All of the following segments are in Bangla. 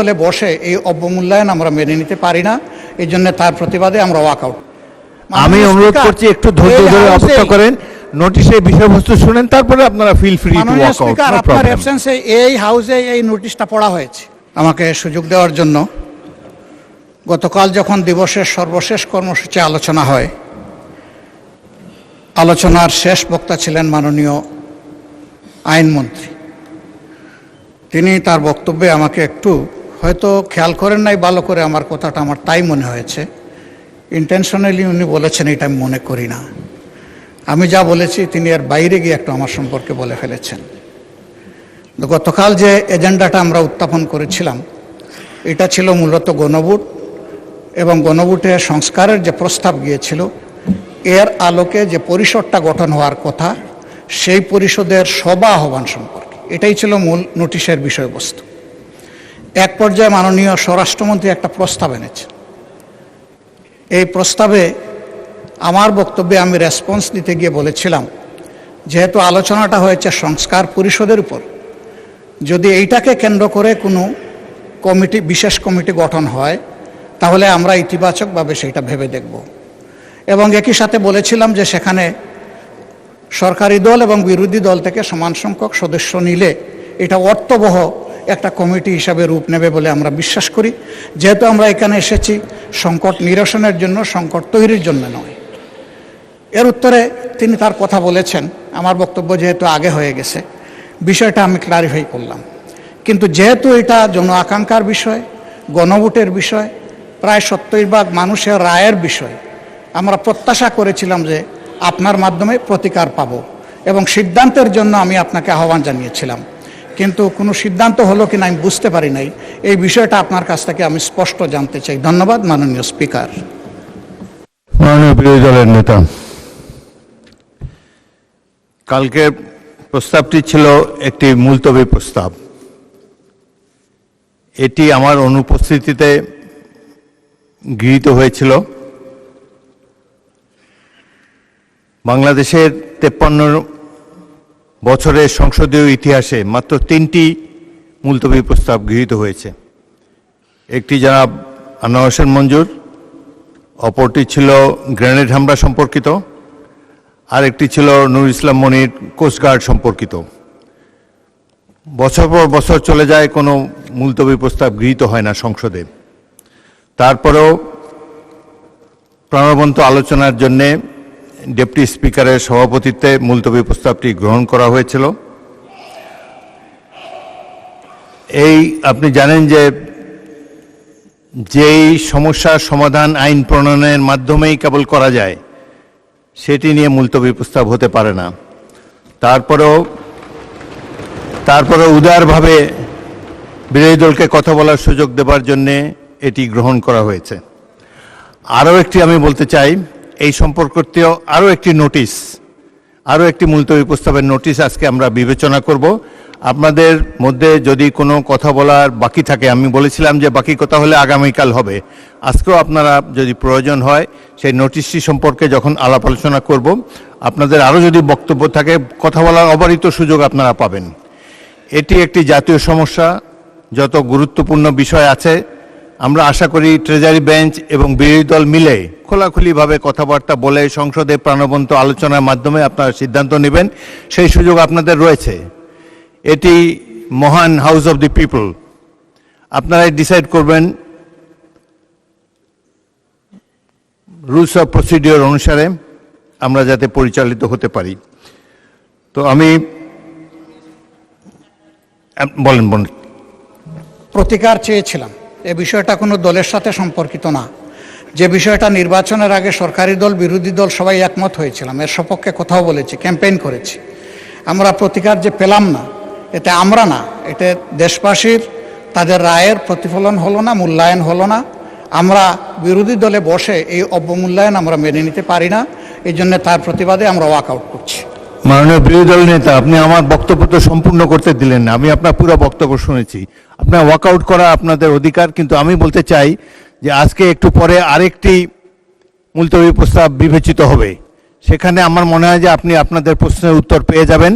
দলে বসে এই অবমূল্যায়ন আমরা মেনে নিতে পারি না। এই জন্য তার প্রতিবাদে আমরা ওয়াকআউট। আমি অনুরোধ করছি একটু ধৈর্য ধরে অপেক্ষা করেন, নোটিশের বিষয়বস্তু শুনেন, তারপরে আপনারা feel free to walk out. আপনার অ্যাবসেন্সে এই হাউসে এই নোটিশটা পড়া হয়েছে। আমাকে সুযোগ দেওয়ার জন্য। গতকাল যখন দিবসের সর্বশেষ কর্মসূচি আলোচনা হয়, আলোচনার শেষ বক্তা ছিলেন মাননীয় আইনমন্ত্রী। তিনি তার বক্তব্যে আমাকে একটু হয়তো খেয়াল করেন নাই ভালো করে, আমার কথাটা আমার তাই মনে হয়েছে। ইন্টেনশনালি উনি বলেছেন এটা আমি মনে করি না। আমি যা বলেছি তিনি এর বাইরে গিয়ে একটু আমার সম্পর্কে বলে ফেলেছেন। গতকাল যে এজেন্ডাটা আমরা উত্থাপন করেছিলাম, এটা ছিল মূলত গণভোট এবং গণভোটে সংস্কারের যে প্রস্তাব গিয়েছিল, এর আলোকে যে পরিষদটা গঠন হওয়ার কথা, সেই পরিষদের সভা আহ্বান সম্পর্কে এটাই ছিল মূল নোটিশের বিষয়বস্তু। এক পর্যায়ে মাননীয় স্বরাষ্ট্রমন্ত্রী একটা প্রস্তাব এনেছেন। এই প্রস্তাবে আমার বক্তব্যে আমি রেসপন্স দিতে গিয়ে বলেছিলাম, যেহেতু আলোচনাটা হয়েছে সংস্কার পরিষদের উপর, যদি এইটাকে কেন্দ্র করে কোনো কমিটি, বিশেষ কমিটি গঠন হয়, তাহলে আমরা ইতিবাচকভাবে সেটা ভেবে দেখব। এবং একই সাথে বলেছিলাম যে সেখানে সরকারি দল এবং বিরোধী দল থেকে সমান সংখ্যক সদস্য নিলে এটা অর্থবহ একটা কমিটি হিসাবে রূপ নেবে বলে আমরা বিশ্বাস করি। যেহেতু আমরা এখানে এসেছি সংকট নিরসনের জন্য, সংকট তৈরির জন্য নয়। এর উত্তরে তিনি তার কথা বলেছেন। আমার বক্তব্য যেহেতু আগে হয়ে গেছে, বিষয়টা আমি ক্লারিফাই করলাম। কিন্তু যেহেতু এটা জন আকাঙ্ক্ষার বিষয়, গণভোটের বিষয়, প্রায় 70% মানুষের রায়ের বিষয়, আমরা প্রত্যাশা করেছিলাম যে আপনার মাধ্যমে প্রতিকার পাব এবং সিদ্ধান্তের জন্য আমি আপনাকে আহ্বান জানিয়েছিলাম। কিন্তু কোনো সিদ্ধান্ত হলো কিনা আমি বুঝতে পারি নাই। এই বিষয়টা আপনার কাছ থেকে আমি স্পষ্ট জানতে চাই। ধন্যবাদ মাননীয় স্পিকার। মাননীয় বিরোধী দলের নেতা, কালকের প্রস্তাবটি ছিল একটি মুলতবি প্রস্তাব। এটি আমার অনুপস্থিতিতে গৃহীত হয়েছিল। বাংলাদেশের 53 বছরের সংসদীয় ইতিহাসে মাত্র 3টি মুলতবি প্রস্তাব গৃহীত হয়েছে। একটি জনাব আনোয়ার হোসেন মঞ্জুর, অপরটি ছিল গ্রেনেড হামলা সম্পর্কিত, আর একটি ছিল নুর ইসলাম মনির কোস্টগার্ড সম্পর্কিত। বছর পর বছর চলে যায়, কোনো মুলতবি প্রস্তাব গৃহীত হয় না সংসদে। তারপরেও প্রাণবন্ত আলোচনার জন্যে ডেপুটি স্পিকারের সভাপতিত্বে মুলতবি প্রস্তাবটি গ্রহণ করা হয়েছিল। এই আপনি জানেন যে যেই সমস্যার সমাধান আইন প্রণয়নের মাধ্যমেই কেবল করা যায়, সেটি নিয়ে মুলতবি প্রস্তাব হতে পারে না। তারপরেও উদারভাবে বিরোধী দলকে কথা বলার সুযোগ দেবার জন্যে এটি গ্রহণ করা হয়েছে। আরও একটি আমি বলতে চাই, এই সম্পর্কিত আরও একটি নোটিশ, আরও একটি মুলতবি প্রস্তাবের নোটিশ আজকে আমরা বিবেচনা করব। আপনাদের মধ্যে যদি কোনো কথা বলার বাকি থাকে, আমি বলেছিলাম যে বাকি কথা হলে আগামীকাল হবে, আজকেও আপনারা যদি প্রয়োজন হয় সেই নোটিশটি সম্পর্কে যখন আলাপ আলোচনা করব, আপনাদের আরও যদি বক্তব্য থাকে, কথা বলার অবারিত সুযোগ আপনারা পাবেন। এটি একটি জাতীয় সমস্যা, যত গুরুত্বপূর্ণ বিষয় আছে, আমরা আশা করি ট্রেজারি বেঞ্চ এবং বিরোধী দল মিলে খোলাখুলিভাবে কথাবার্তা বলে সংসদে প্রাণবন্ত আলোচনার মাধ্যমে আপনারা সিদ্ধান্ত নেবেন, সেই সুযোগ আপনাদের রয়েছে। এটি মহান হাউস অব দি পিপল, আপনারাই ডিসাইড করবেন রুলস অফ প্রসিডিওর অনুসারে আমরা যাতে পরিচালিত হতে পারি। তো আমি বলেন। প্রতিকার চেয়েছিলাম। এ বিষয়টা কোনো দলের সাথে সম্পর্কিত না। যে বিষয়টা নির্বাচনের আগে সরকারি দল, বিরোধী দল সবাই একমত হয়েছিলাম, এর সপক্ষে কথাও বলেছি, ক্যাম্পেইন করেছি। আমরা প্রতিকার যে পেলাম না, এতে আমরা না, এতে দেশবাসীর তাদের রায়ের প্রতিফলন হলো না, মূল্যায়ন হলো না। আমরা বিরোধী দলে বসে এই অবমূল্যায়ন আমরা মেনে নিতে পারি না। এই জন্য তার প্রতিবাদে আমরা ওয়াকআউট করছি। মাননীয় বিরোধী দল নেতা, আপনি আমার বক্তব্য তো সম্পূর্ণ করতে দিলেন না। আমি আপনার পুরো বক্তব্য শুনেছি। আপনার ওয়াকআউট করা আপনাদের অধিকার, কিন্তু আমি বলতে চাই যে আজকে একটু পরে আরেকটি মুলতবি প্রস্তাব বিবেচিত হবে। সেখানে আমার মনে হয় যে আপনি আপনাদের প্রশ্নের উত্তর পেয়ে যাবেন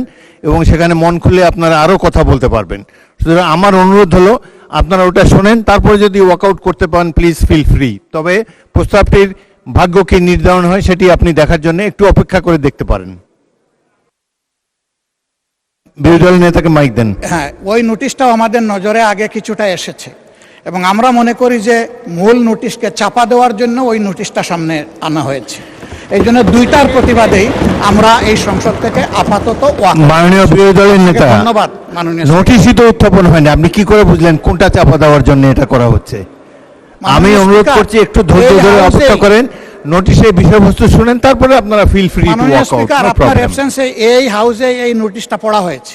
এবং সেখানে মন খুলে আপনারা আরও কথা বলতে পারবেন। সুতরাং আমার অনুরোধ হলো আপনারা ওটা শোনেন, তারপরে যদি ওয়াকআউট করতে পারেন প্লিজ ফিল ফ্রি। তবে প্রস্তাবটির ভাগ্য কি নির্ধারণ হয় সেটি আপনি দেখার জন্য একটু অপেক্ষা করে দেখতে পারেন। বিরোধী দলের নেতাকে মাইক দেন। হ্যাঁ, ওই নোটিশটাও আমাদের নজরে আগে কিছুটা এসেছে এবং আমরা মনে করি যে মূল নোটিশকে চাপা দেওয়ার জন্য ওই নোটিশটা সামনে আনা হয়েছে। এই জন্য দুইটার প্রতিবাদেই আমরা এই সংসদ থেকে আপাতত মাননীয় বিরোধী দলের নেতা, ধন্যবাদ মাননীয় নোটিশই তো উত্থাপন হয়নি, আপনি কি করে বুঝলেন কোনটা চাপা দেওয়ার জন্য এটা করা হচ্ছে? আমি অনুরোধ করছি একটু ধৈর্য ধরে অপেক্ষা করেন, নোটিশের বিষয়বস্তু শুনেন, তারপরে আপনারা feel free to walk out. আপনার অ্যাবসেন্সে এই হাউসে এই নোটিশটা পড়া হয়েছে,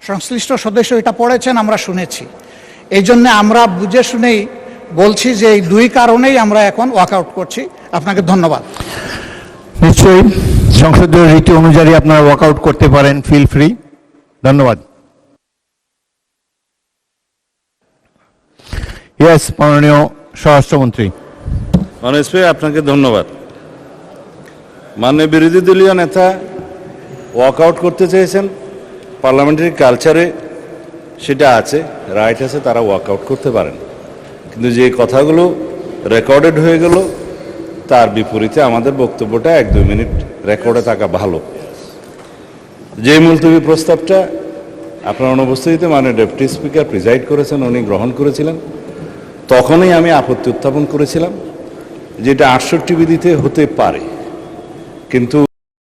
সংশ্লিষ্ট সদস্য এটা পড়েছেন, আমরা শুনেছি। এই জন্য আমরা বুঝে শুনেই বলছি যে এই দুই কারণেই আমরা এখন ওয়াকআউট করছি। আপনাকে ধন্যবাদ। নিশ্চয়ই সংসদীয় রীতি অনুযায়ী আপনারা ওয়াকআউট করতে পারেন, ফিল ফ্রি। ধন্যবাদ। ইয়েস, মাননীয় স্বরাষ্ট্রমন্ত্রী। মাননীয় স্পিকার, আপনাকে ধন্যবাদ। মাননীয় বিরোধী দলীয় নেতা ওয়াকআউট করতে চেয়েছেন, পার্লামেন্টারি কালচারে সেটা আছে, রাইট আছে, তারা ওয়াকআউট করতে পারেন। কিন্তু যে কথাগুলো রেকর্ডেড হয়ে গেল তার বিপরীতে আমাদের বক্তব্যটা 1-2 মিনিট রেকর্ডে থাকা ভালো। যে মুলতবি প্রস্তাবটা আপনার অনুপস্থিতিতে মাননীয় ডেপুটি স্পিকার প্রিজাইড করেছেন, উনি গ্রহণ করেছিলেন, তখনই আমি আপত্তি উত্থাপন করেছিলাম যেটা 68 বিধিতে হতে পারে, কিন্তু